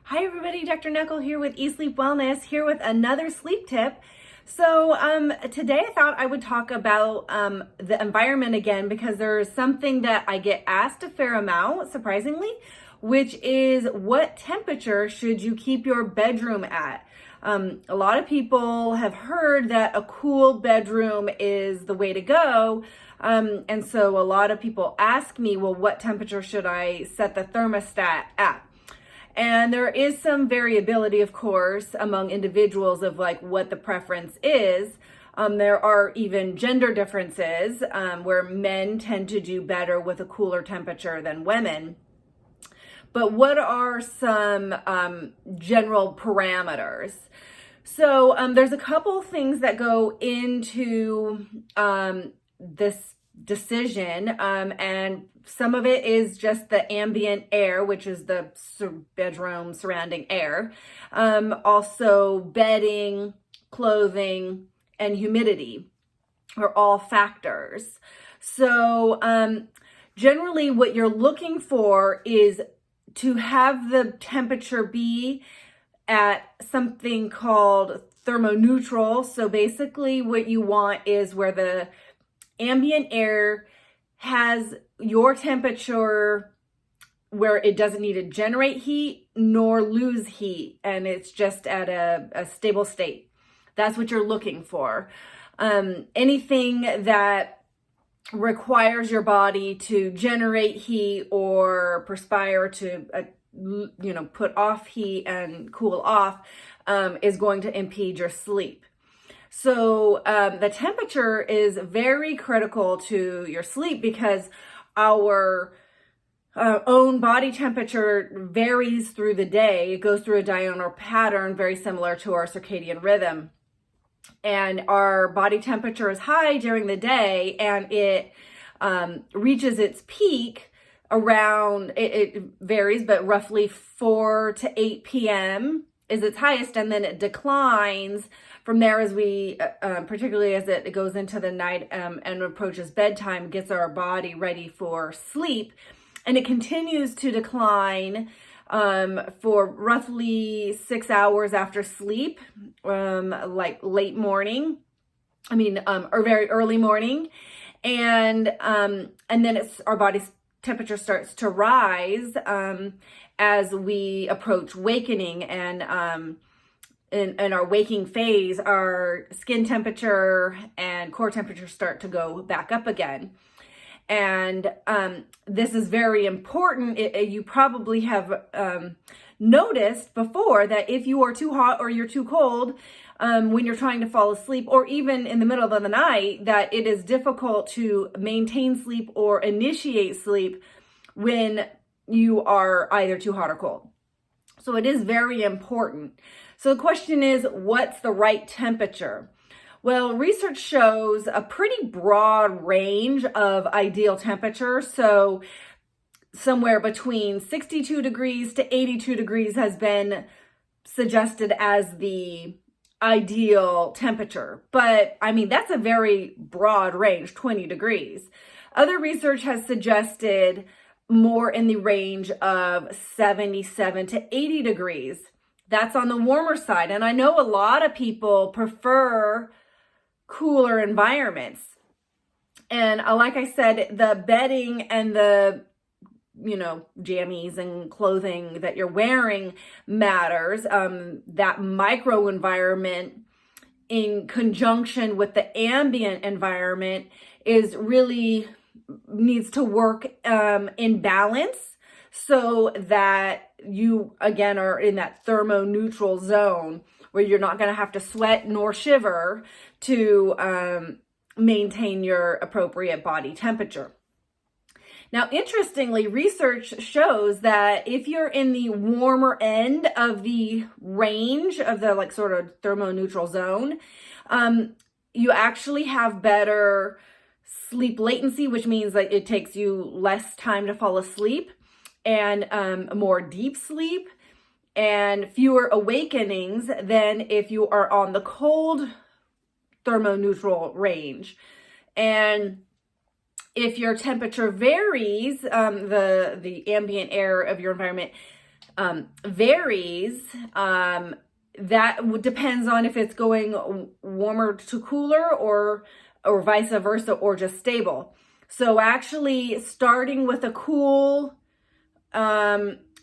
Hi everybody, Dr. Knuckle here with eSleep Wellness, here with another sleep tip. So today I thought I would talk about the environment again because there's something that I get asked a fair amount, surprisingly, which is what temperature should you keep your bedroom at? A lot of people have heard that a cool bedroom is the way to go. And so a lot of people ask me, well, what temperature should I set the thermostat at? And there is some variability, of course, among individuals of like what the preference is. There are even gender differences where men tend to do better with a cooler temperature than women. But what are some general parameters? So there's a couple things that go into this decision, and some of it is just the ambient air, which is the bedroom surrounding air. Also bedding, clothing, and humidity are all factors. So generally what you're looking for is to have the temperature be at something called thermoneutral. So basically what you want is where the ambient air has your temperature where it doesn't need to generate heat nor lose heat, and it's just at a stable state. That's what you're looking for. Anything that requires your body to generate heat or perspire to put off heat and cool off is going to impede your sleep. So the temperature is very critical to your sleep because our own body temperature varies through the day. It goes through a diurnal pattern very similar to our circadian rhythm. And our body temperature is high during the day, and it reaches its peak around, it varies, but roughly 4 to 8 p.m. is its highest, and then it declines from there as we, particularly as it goes into the night and approaches bedtime, gets our body ready for sleep. And it continues to decline for roughly 6 hours after sleep, like late morning, or very early morning. And then our body's temperature starts to rise as we approach wakening, and in our waking phase, our skin temperature and core temperature start to go back up again. And this is very important. You probably have noticed before that if you are too hot or you're too cold when you're trying to fall asleep, or even in the middle of the night, that it is difficult to maintain sleep or initiate sleep when you are either too hot or cold. So it is very important. So the question is, what's the right temperature? Well, research shows a pretty broad range of ideal temperature. So somewhere between 62 degrees to 82 degrees has been suggested as the ideal temperature. But that's a very broad range, 20 degrees. Other research has suggested more in the range of 77 to 80 degrees. That's on the warmer side. And I know a lot of people prefer cooler environments. And like I said, the bedding and the, jammies and clothing that you're wearing matters. That micro environment in conjunction with the ambient environment needs to work in balance, so that you, again, are in that thermoneutral zone where you're not going to have to sweat nor shiver to maintain your appropriate body temperature. Now, interestingly, research shows that if you're in the warmer end of the range of the sort of thermoneutral zone, you actually have better sleep latency, which means that it takes you less time to fall asleep, and more deep sleep, and fewer awakenings than if you are on the cold thermoneutral range. And if your temperature varies, the ambient air of your environment varies. That depends on if it's going warmer to cooler or vice versa, or just stable. So actually starting with a cool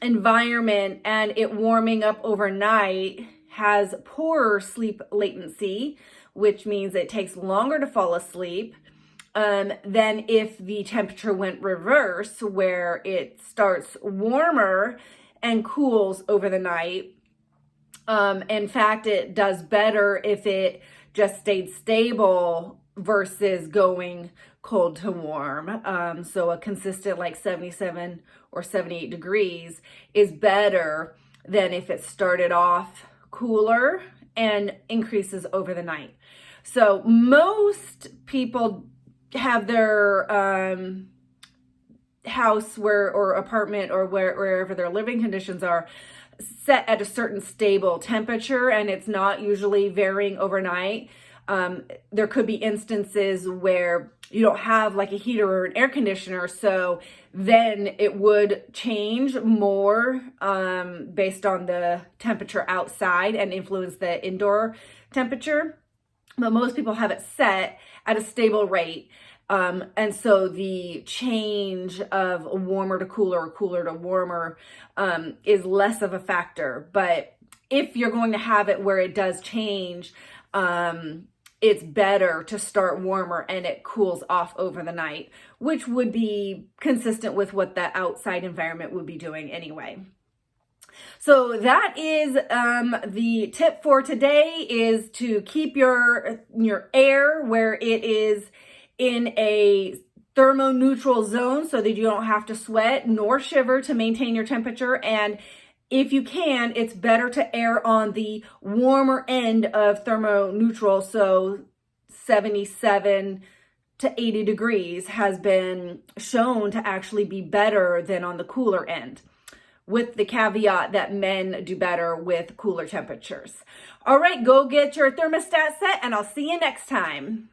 environment and it warming up overnight has poorer sleep latency, which means it takes longer to fall asleep than if the temperature went reverse, where it starts warmer and cools over the night. In fact, it does better if it just stayed stable versus going cold to warm. So a consistent like 77 or 78 degrees is better than if it started off cooler and increases over the night. So most people have their house or apartment or wherever their living conditions are set at a certain stable temperature, and it's not usually varying overnight. There could be instances where you don't have like a heater or an air conditioner, so then it would change more based on the temperature outside and influence the indoor temperature. But most people have it set at a stable rate. And so the change of warmer to cooler or cooler to warmer is less of a factor. But if you're going to have it where it does change, it's better to start warmer and it cools off over the night, which would be consistent with what the outside environment would be doing anyway. So that is the tip for today, is to keep your air where it is in a thermoneutral zone so that you don't have to sweat nor shiver to maintain your temperature. And if you can, it's better to err on the warmer end of thermoneutral. So 77 to 80 degrees has been shown to actually be better than on the cooler end, with the caveat that men do better with cooler temperatures. All right, go get your thermostat set and I'll see you next time.